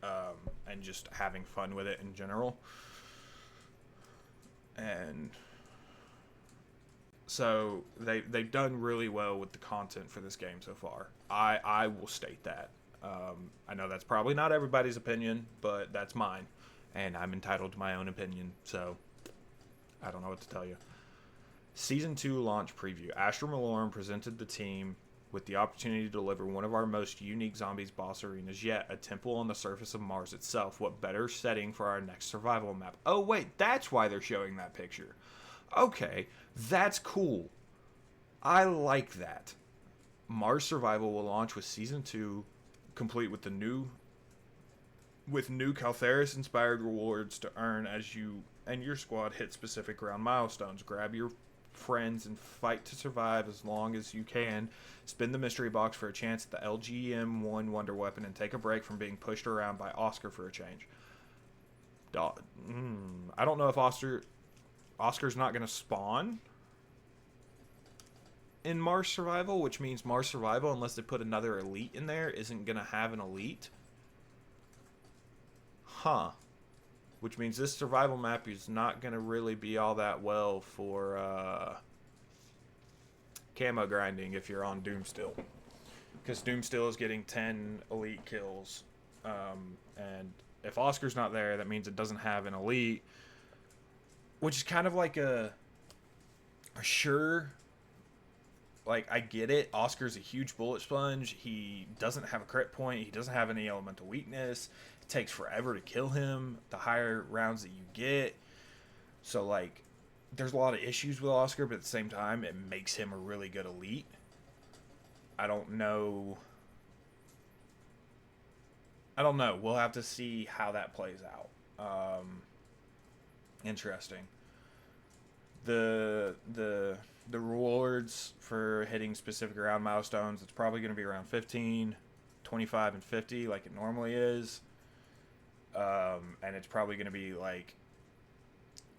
and just having fun with it in general. And so they've done really well with the content for this game so far. I will state that. I know that's probably not everybody's opinion, but that's mine, and I'm entitled to my own opinion. So I don't know what to tell you. Season 2 launch preview. Astra Malorum presented the team with the opportunity to deliver one of our most unique zombies boss arenas yet, a temple on the surface of Mars itself. What better setting for our next survival map? Oh, wait, that's why they're showing that picture. Okay, that's cool. I like that. Mars Survival will launch with Season 2, complete with new Caltheris inspired rewards to earn as you and your squad hit specific ground milestones. Grab your friends and fight to survive as long as you can. Spin the mystery box for a chance at the LGM-1 Wonder Weapon and take a break from being pushed around by Oscar for a change. I don't know if Oscar's not going to spawn in Mars Survival, which means Mars Survival, unless they put another elite in there, isn't going to have an elite. Huh. Which means this survival map is not going to really be all that well for camo grinding if you're on Doomstill. Because Doomstill is getting 10 elite kills. And if Oscar's not there, that means it doesn't have an elite. Which is kind of like a sure. Like, I get it. Oscar's a huge bullet sponge. He doesn't have a crit point. He doesn't have any elemental weakness. It takes forever to kill him, the higher rounds that you get. So, like, there's a lot of issues with Oscar, but at the same time, it makes him a really good elite. I don't know. We'll have to see how that plays out. Interesting. The rewards for hitting specific round milestones, it's probably going to be around 15, 25, and 50 like it normally is. And it's probably going to be like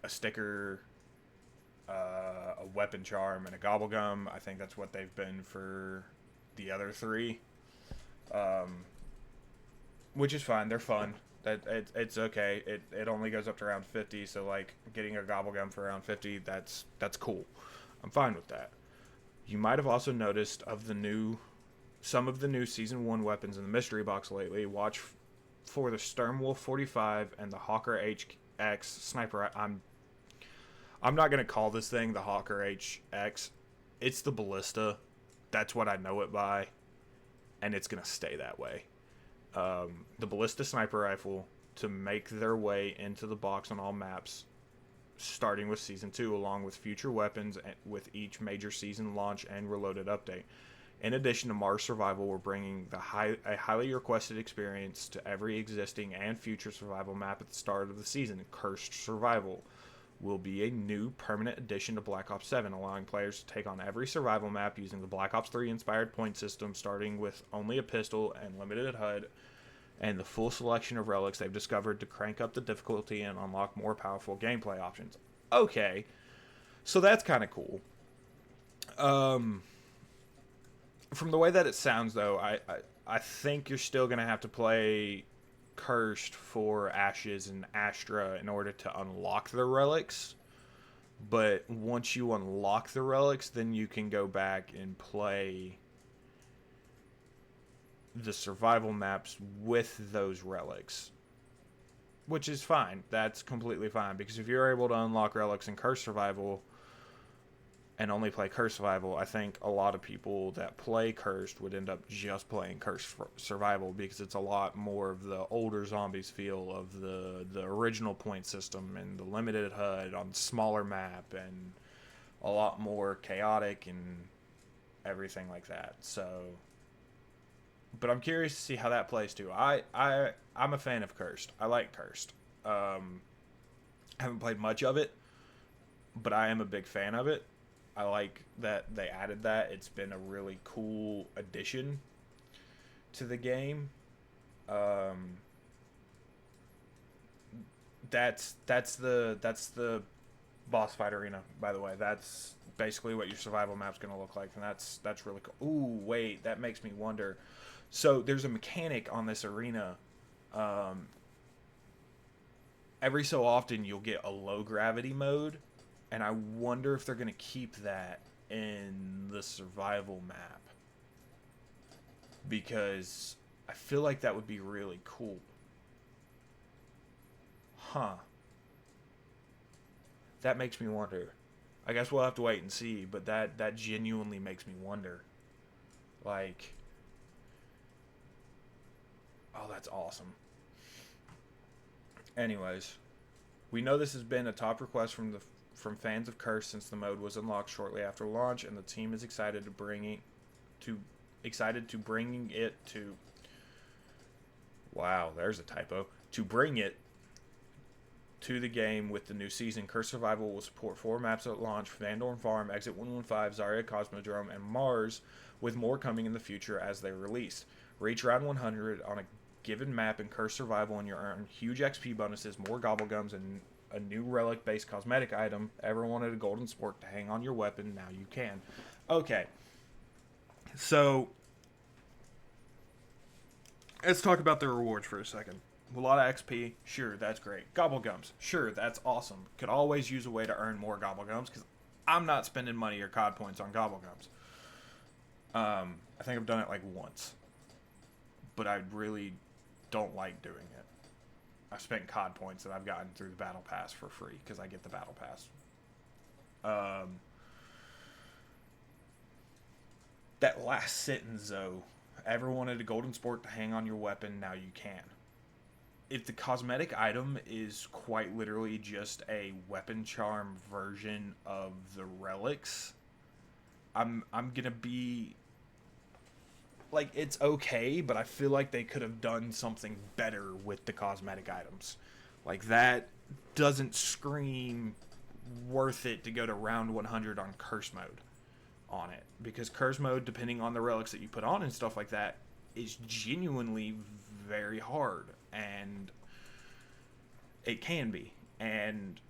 a sticker, a weapon charm, and a gobblegum. I think that's what they've been for the other three. Which is fine. They're fun. It's okay. It only goes up to around 50, so like getting a gobblegum for around 50, that's cool. I'm fine with that. You might have also noticed some of the new season 1 weapons in the mystery box lately. Watch for the Sturmwolf 45 and the Hawker HX sniper. I'm not going to call this thing the Hawker HX. It's the ballista. That's what I know it by, and it's going to stay that way. The ballista sniper rifle to make their way into the box on all maps, starting with Season 2, along with future weapons with each major season launch and reloaded update. In addition to Mars Survival, we're bringing a highly requested experience to every existing and future survival map at the start of the season. Cursed Survival will be a new permanent addition to Black Ops 7, allowing players to take on every survival map using the Black Ops 3 inspired point system, starting with only a pistol and limited HUD, and the full selection of relics they've discovered to crank up the difficulty and unlock more powerful gameplay options. Okay, so that's kind of cool. From the way that it sounds, though, I think you're still going to have to play Cursed for Ashes and Astra in order to unlock the relics. But once you unlock the relics, then you can go back and play the survival maps with those relics. Which is fine. That's completely fine. Because if you're able to unlock relics in Cursed Survival and only play Cursed Survival, I think a lot of people that play Cursed would end up just playing Cursed Survival because it's a lot more of the older zombies feel of the original point system and the limited HUD on smaller map and a lot more chaotic and everything like that. So, but I'm curious to see how that plays too. I'm a fan of Cursed. I like Cursed. I haven't played much of it, but I am a big fan of it. I like that they added that. It's been a really cool addition to the game. That's the boss fight arena, by the way. That's basically what your survival map's going to look like, and that's really cool. Ooh, wait, that makes me wonder. So there's a mechanic on this arena Um, every so often you'll get a low gravity mode, and I wonder if they're going to keep that in the survival map, because I feel like that would be really cool. Huh. That makes me wonder. I guess we'll have to wait and see, but that genuinely makes me wonder. Like, oh, that's awesome. Anyways, we know this has been a top request from fans of Curse since the mode was unlocked shortly after launch, and the team is to excited to bringing it to. Wow, there's a typo. To bring it to the game with the new season. Curse Survival will support 4 maps at launch: Van Dorn Farm, Exit 115, Zarya Cosmodrome, and Mars, with more coming in the future as they release. Reach round 100 on a given map in Curse Survival and you earn huge XP bonuses, more Gobblegums, and a new relic-based cosmetic item. Ever wanted a golden sport to hang on your weapon? Now you can. Okay, so let's talk about the rewards for a second. A lot of XP, sure, that's great. Gobblegums, sure, that's awesome. Could always use a way to earn more Gobblegums, because I'm not spending money or COD points on Gobblegums. I think I've done it like once, but I really don't like doing it. I've spent COD points that I've gotten through the Battle Pass for free, because I get the Battle Pass. That last sentence, though, ever wanted a golden sport to hang on your weapon? Now you can. If the cosmetic item is quite literally just a weapon charm version of the relics, I'm gonna be like, it's okay, but I feel like they could have done something better with the cosmetic items. Like, that doesn't scream worth it to go to round 100 on curse mode on it, because curse mode, depending on the relics that you put on and stuff like that, is genuinely very hard, and it can be. And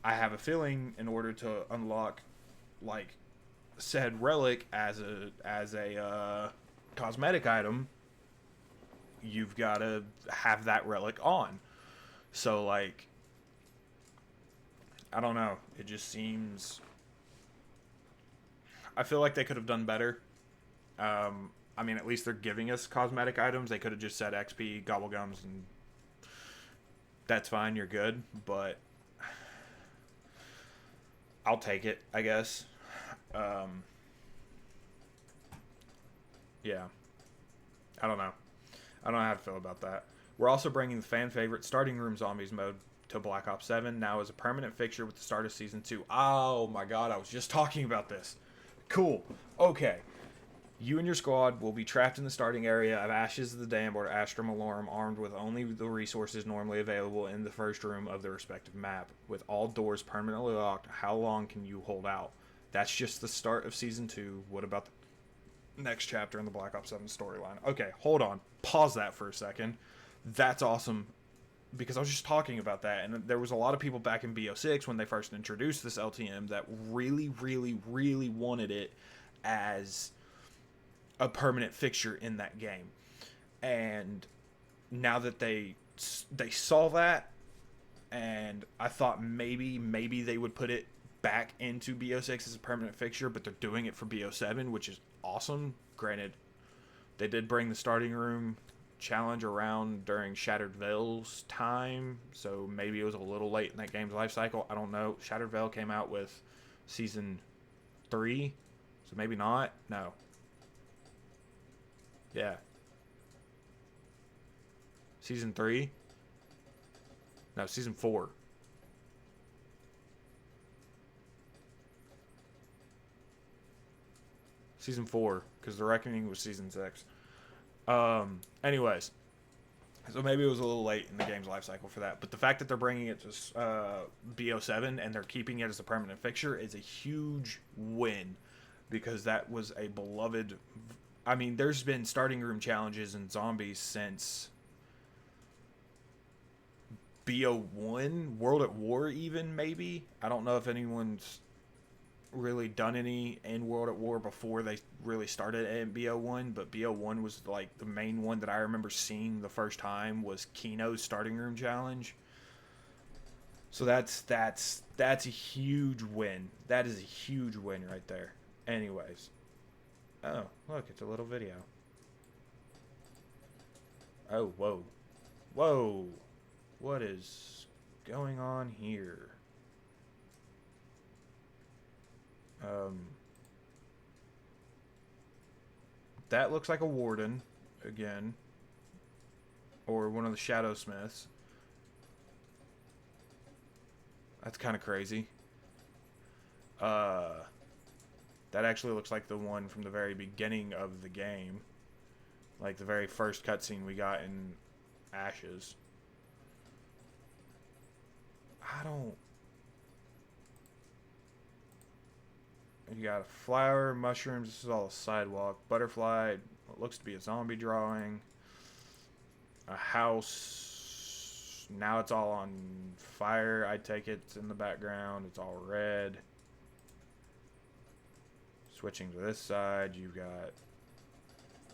I have a feeling in order to unlock like said relic as a cosmetic item, you've got to have that relic on. So, like, I don't know, it just seems, I feel like they could have done better. I mean, at least they're giving us cosmetic items. They could have just said XP, Gobblegums, and that's fine, you're good. But I'll take it, I guess. Yeah. I don't know. I don't know how to feel about that. We're also bringing the fan favorite starting room zombies mode to Black Ops 7 now as a permanent fixture with the start of Season 2. Oh my god, I was just talking about this. Cool. Okay. You and your squad will be trapped in the starting area of Ashes of the Damned or Astra Malorum, armed with only the resources normally available in the first room of the respective map. With all doors permanently locked, how long can you hold out? That's just the start of Season 2. What about the next chapter in the Black Ops 7 storyline? Okay, hold on. Pause that for a second. That's awesome, because I was just talking about that, and there was a lot of people back in BO6 when they first introduced this LTM that really, really, really wanted it as a permanent fixture in that game. And now that they saw that, and I thought maybe they would put it back into BO6 as a permanent fixture, but they're doing it for BO7, which is awesome. Granted, they did bring the starting room challenge around during Shattered Veil's time, so maybe it was a little late in that game's life cycle. I don't know. Shattered Veil came out with Season 3, so maybe not. No. Yeah. Season 3? No, Season 4. Season 4, because The Reckoning was Season 6. Anyways, so maybe it was a little late in the game's life cycle for that. But the fact that they're bringing it to BO7 and they're keeping it as a permanent fixture is a huge win, because that was a beloved. I mean, there's been starting room challenges in zombies since BO1, World at War even, maybe. I don't know if anyone's really done any in World at War before they really started at BO1, but BO1 was like the main one that I remember seeing the first time was Kino's starting room challenge. So that's a huge win. That is a huge win right there. Anyways. Oh, look, it's a little video. Oh, whoa. Whoa. What is going on here? That looks like a warden again, or one of the shadow smiths. That's kind of crazy. That actually looks like the one from the very beginning of the game, like the very first cutscene we got in Ashes. I don't. You got a flower, mushrooms. This is all a sidewalk. Butterfly. What looks to be a zombie drawing. A house. Now it's all on fire. I take it. It's in the background. It's all red. Switching to this side, you've got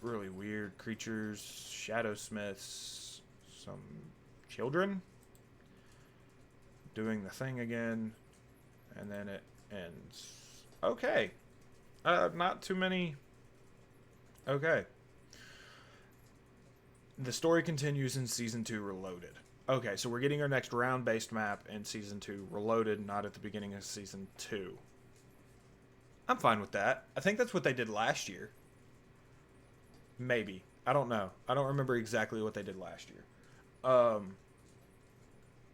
really weird creatures, shadow smiths, some children doing the thing again, and then it ends. Okay. Not too many. Okay. The story continues in Season 2 Reloaded. Okay, so we're getting our next round-based map in Season 2 Reloaded, not at the beginning of Season 2. I'm fine with that. I think that's what they did last year. Maybe. I don't know. I don't remember exactly what they did last year.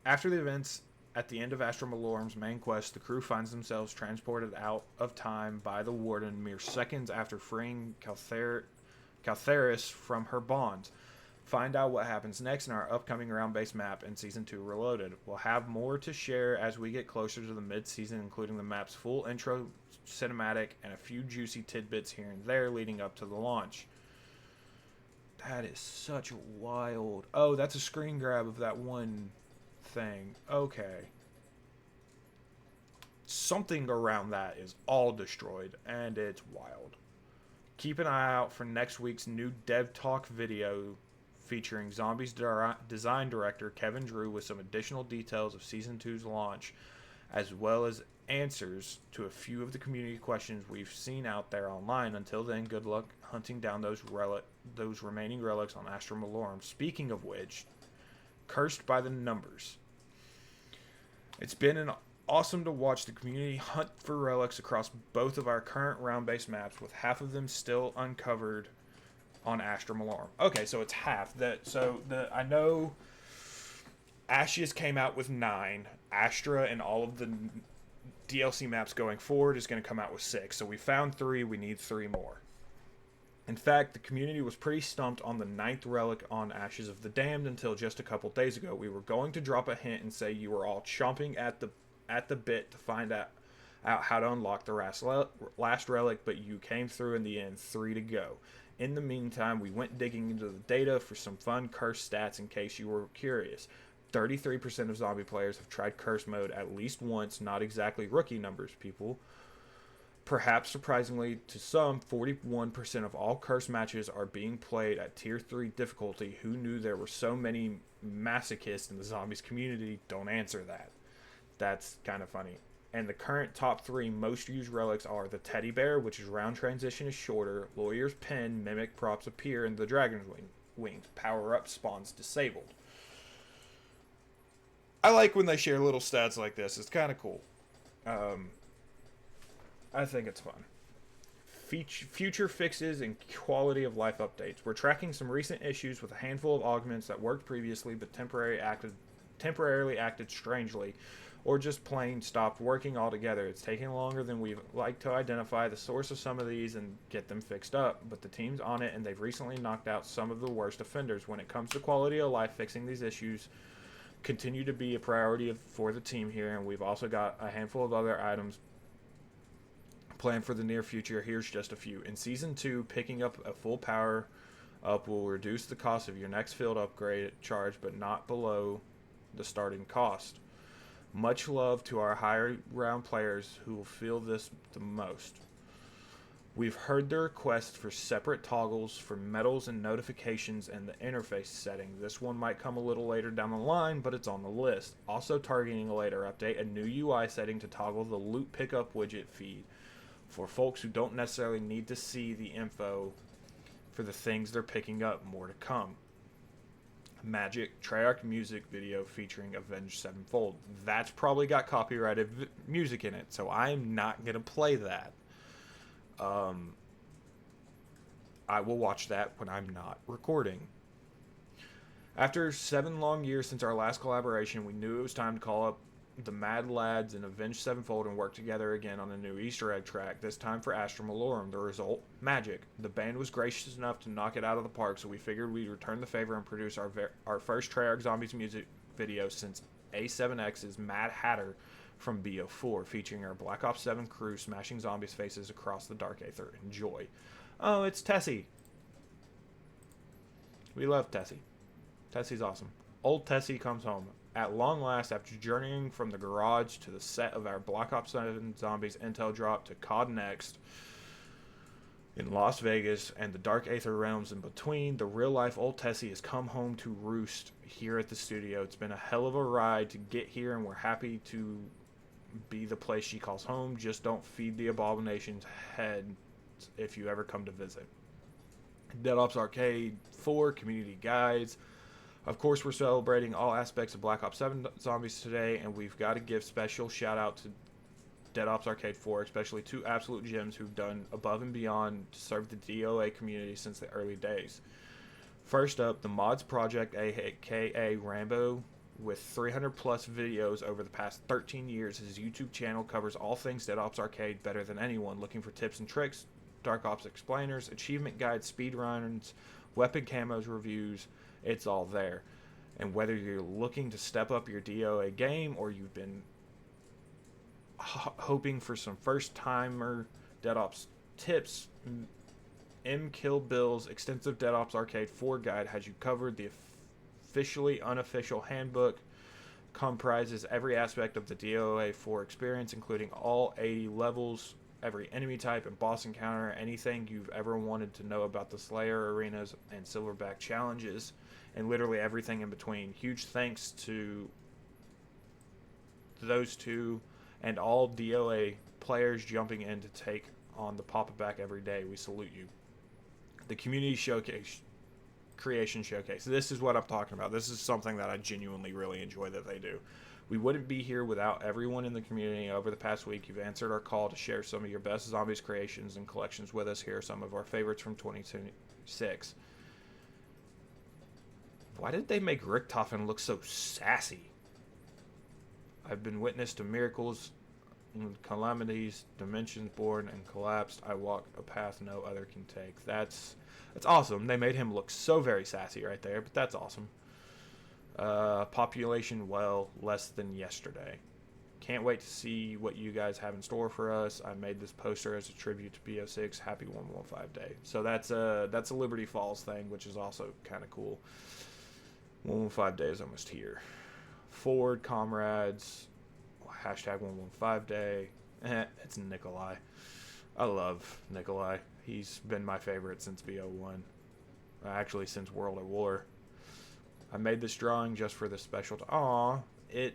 After the events at the end of Astra Malorum's main quest, the crew finds themselves transported out of time by the Warden mere seconds after freeing Caltheris from her bonds. Find out what happens next in our upcoming round-based map in Season 2 Reloaded. We'll have more to share as we get closer to the mid-season, including the map's full intro cinematic and a few juicy tidbits here and there leading up to the launch. That is such wild. Oh, that's a screen grab of that one thing. Okay. Something around that is all destroyed, and it's wild. Keep an eye out for next week's new Dev Talk video featuring Zombies design director Kevin Drew with some additional details of Season 2's launch, as well as answers to a few of the community questions we've seen out there online. Until then, good luck hunting down those remaining relics on Astra Malorum. Speaking of which, Cursed by the Numbers. It's been awesome to watch the community hunt for relics across both of our current round-based maps, with half of them still uncovered on Astra Malorum. Okay, so it's half. I know Ashes came out with 9. Astra and all of the DLC maps going forward is going to come out with 6. So we found 3. We need 3 more. In fact, the community was pretty stumped on the 9th relic on Ashes of the Damned until just a couple days ago. We were going to drop a hint and say you were all chomping at the bit to find out how to unlock the last relic, but you came through in the end. 3 to go. In the meantime, we went digging into the data for some fun curse stats in case you were curious. 33% of zombie players have tried curse mode at least once, not exactly rookie numbers, people. Perhaps surprisingly to some, 41% of all curse matches are being played at tier 3 difficulty. Who knew there were so many masochists in the zombies community? Don't answer that. That's kind of funny. And the current top 3 most used relics are the Teddy Bear, which is round transition is shorter, Lawyer's Pen, Mimic props appear, and the Dragon's Wings. Power up spawns disabled. I like when they share little stats like this. It's kind of cool. I think it's fun. Future fixes and quality of life updates. We're tracking some recent issues with a handful of augments that worked previously but temporarily acted strangely, or just plain stopped working altogether. It's taking longer than we'd like to identify the source of some of these and get them fixed up, but the team's on it and they've recently knocked out some of the worst offenders. When it comes to quality of life, fixing these issues continue to be a priority for the team here, and we've also got a handful of other items planned for the near future. Here's just a few. In Season 2, picking up a full power up will reduce the cost of your next field upgrade charge, but not below the starting cost. Much love to our higher round players who will feel this the most. We've heard the request for separate toggles for medals and notifications in the interface setting. This one might come a little later down the line, but it's on the list. Also targeting a later update, a new UI setting to toggle the loot pickup widget feed for folks who don't necessarily need to see the info for the things they're picking up. More to come. Magic Treyarch music video featuring Avenged Sevenfold. That's probably got copyrighted music in it, so I'm not going to play that. I will watch that when I'm not recording. After 7 long years since our last collaboration, we knew it was time to call up the Mad Lads and Avenged Sevenfold and work together again on a new Easter egg track, this time for Astra Malorum. The result? Magic. The band was gracious enough to knock it out of the park, so we figured we'd return the favor and produce our first Treyarch Zombies music video since A7X's Mad Hatter from BO4, featuring our Black Ops 7 crew smashing zombies' faces across the Dark Aether. Enjoy. Oh, it's Tessie. We love Tessie. Tessie's awesome. Old Tessie comes home. At long last, after journeying from the garage to the set of our Black Ops 7 Zombies intel drop to COD Next in Las Vegas and the Dark Aether realms in between, the real-life Old Tessie has come home to roost here at the studio. It's been a hell of a ride to get here, and we're happy to be the place she calls home. Just don't feed the abomination's head if you ever come to visit. Dead Ops Arcade 4 community guides. Of course, we're celebrating all aspects of Black Ops 7 Zombies today, and we've got to give special shout out to Dead Ops Arcade 4, especially 2 absolute gems who've done above and beyond to serve the DOA community since the early days. First up, the Mods Project, aka Rambo, with 300 plus videos over the past 13 years. His YouTube channel covers all things Dead Ops Arcade better than anyone. Looking for tips and tricks, Dark Ops explainers, achievement guides, speedruns, weapon camos reviews, it's all there. And whether you're looking to step up your DOA game or you've been hoping for some first-timer Dead Ops tips, M. Kill Bill's extensive Dead Ops Arcade 4 guide has you covered. The officially unofficial handbook comprises every aspect of the DOA 4 experience, including all 80 levels, every enemy type and boss encounter, anything you've ever wanted to know about the Slayer arenas and Silverback challenges, and literally everything in between. Huge thanks to those two and all DOA players jumping in to take on the Papa Back every day. We salute you. The community showcase, creation showcase. This is what I'm talking about. This is something that I genuinely really enjoy that they do. We wouldn't be here without everyone in the community. Over the past week, you've answered our call to share some of your best Zombies creations and collections with us. Here are some of our favorites from 2026. Why did they make Richtofen look so sassy? I've been witness to miracles, calamities, dimensions born and collapsed. I walk a path no other can take. That's awesome. They made him look so very sassy right there, but that's awesome. Population well less than yesterday. Can't wait to see what you guys have in store for us. I made this poster as a tribute to BO6. Happy 115 day. So that's a Liberty Falls thing, which is also kind of cool. 115 day is almost here. Forward comrades. Hashtag 115 day. It's Nikolai. I love Nikolai. He's been my favorite since BO1. Actually, since World at War. I made this drawing just for this special. It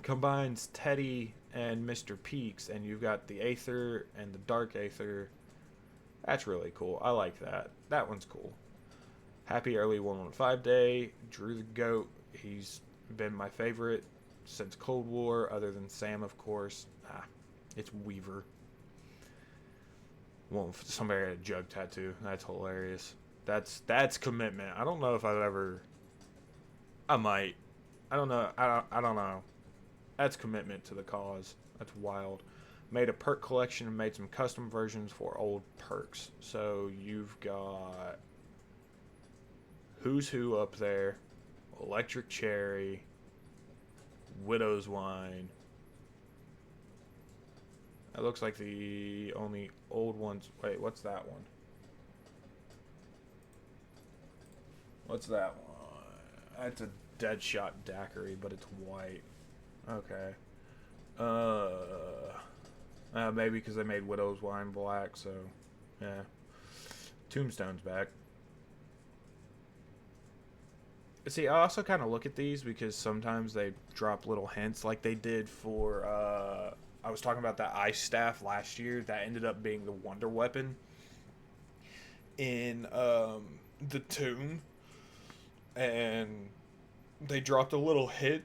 combines Teddy and Mr. Peaks, and you've got the Aether and the Dark Aether. That's really cool. I like that. That one's cool. Happy early 115 day. Drew the Goat. He's been my favorite since Cold War, other than Sam, of course. It's Weaver. Well, somebody had a jug tattoo. That's hilarious. That's commitment. I don't know if I've ever. I might. I don't know. I don't know. That's commitment to the cause. That's wild. Made a perk collection and made some custom versions for old perks. So you've got Who's Who up there, Electric Cherry, Widow's Wine. That looks like the only old ones. Wait, what's that one? What's that one? That's a Deadshot Daiquiri, but it's white. Okay. Maybe because they made Widow's Wine black, so yeah. Tombstone's back. See, I also kind of look at these because sometimes they drop little hints, like they did for. I was talking about that ice staff last year that ended up being the Wonder Weapon in the tomb, and they dropped a little hint.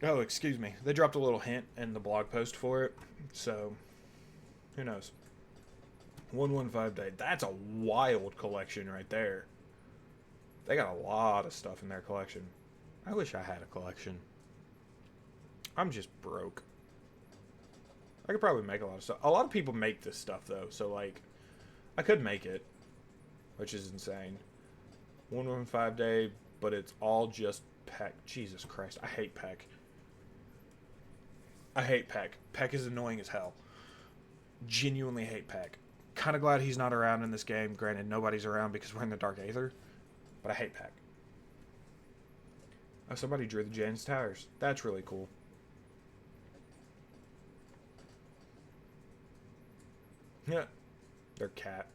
Oh, excuse me. They dropped a little hint in the blog post for it, so who knows? 115 Day. That's a wild collection right there. They got a lot of stuff in their collection. I wish I had a collection. I'm just broke. I could probably make a lot of stuff. A lot of people make this stuff though, so like I could make it, which is insane. 115 Day, but it's all just Peck. Jesus Christ, I hate Peck. I hate Peck. Peck is annoying as hell. Genuinely hate Peck. Kind of glad he's not around in this game. Granted, nobody's around because we're in the Dark Aether, but I hate Peck. Oh, somebody drew the Jan's Towers. That's really cool. Yeah, their cat.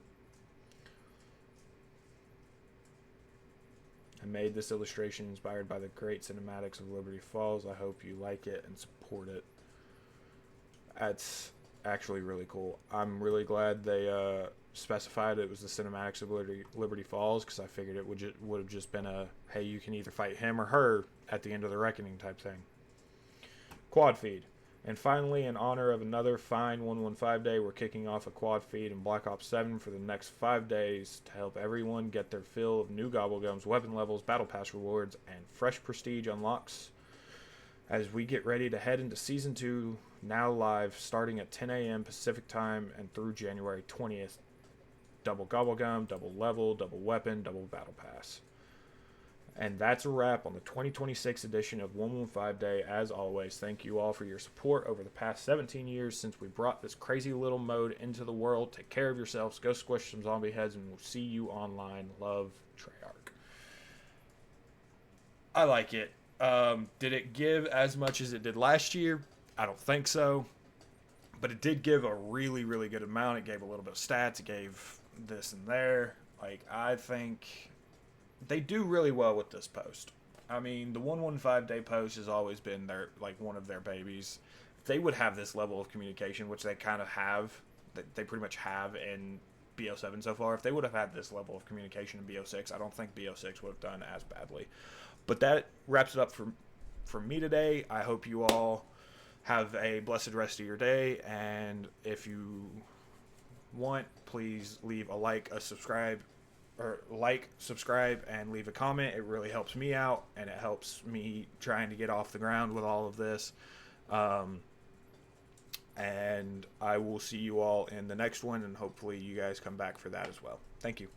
I made this illustration inspired by the great cinematics of Liberty Falls. I hope you like it and support it. That's actually really cool. I'm really glad they specified it was the cinematics of Liberty Falls, because I figured it would have just been a, hey, you can either fight him or her at the end of the reckoning type thing. Quad feed. And finally, in honor of another fine 115 Day, we're kicking off a quad feed in Black Ops 7 for the next 5 days to help everyone get their fill of new Gobblegums, weapon levels, battle pass rewards, and fresh prestige unlocks. As we get ready to head into Season 2, now live, starting at 10 a.m. Pacific Time and through January 20th. Double Gobblegum, double level, double weapon, double battle pass. And that's a wrap on the 2026 edition of 115 Day. As always, thank you all for your support over the past 17 years since we brought this crazy little mode into the world. Take care of yourselves, go squish some zombie heads, and we'll see you online. Love, Treyarch. I like it. Did it give as much as it did last year? I don't think so. But it did give a really, really good amount. It gave a little bit of stats. It gave this and there. Like, I think they do really well with this post. I mean, the 115 Day post has always been their, like, one of their babies. If they would have this level of communication, which they kind of have, that they pretty much have in BO7 so far. If they would have had this level of communication in BO6, I don't think BO6 would have done as badly. But that wraps it up for me today. I hope you all have a blessed rest of your day, and if you want, please leave a like, a subscribe, or like, subscribe, and leave a comment. It really helps me out, and it helps me trying to get off the ground with all of this. And I will see you all in the next one, and hopefully you guys come back for that as well. Thank you.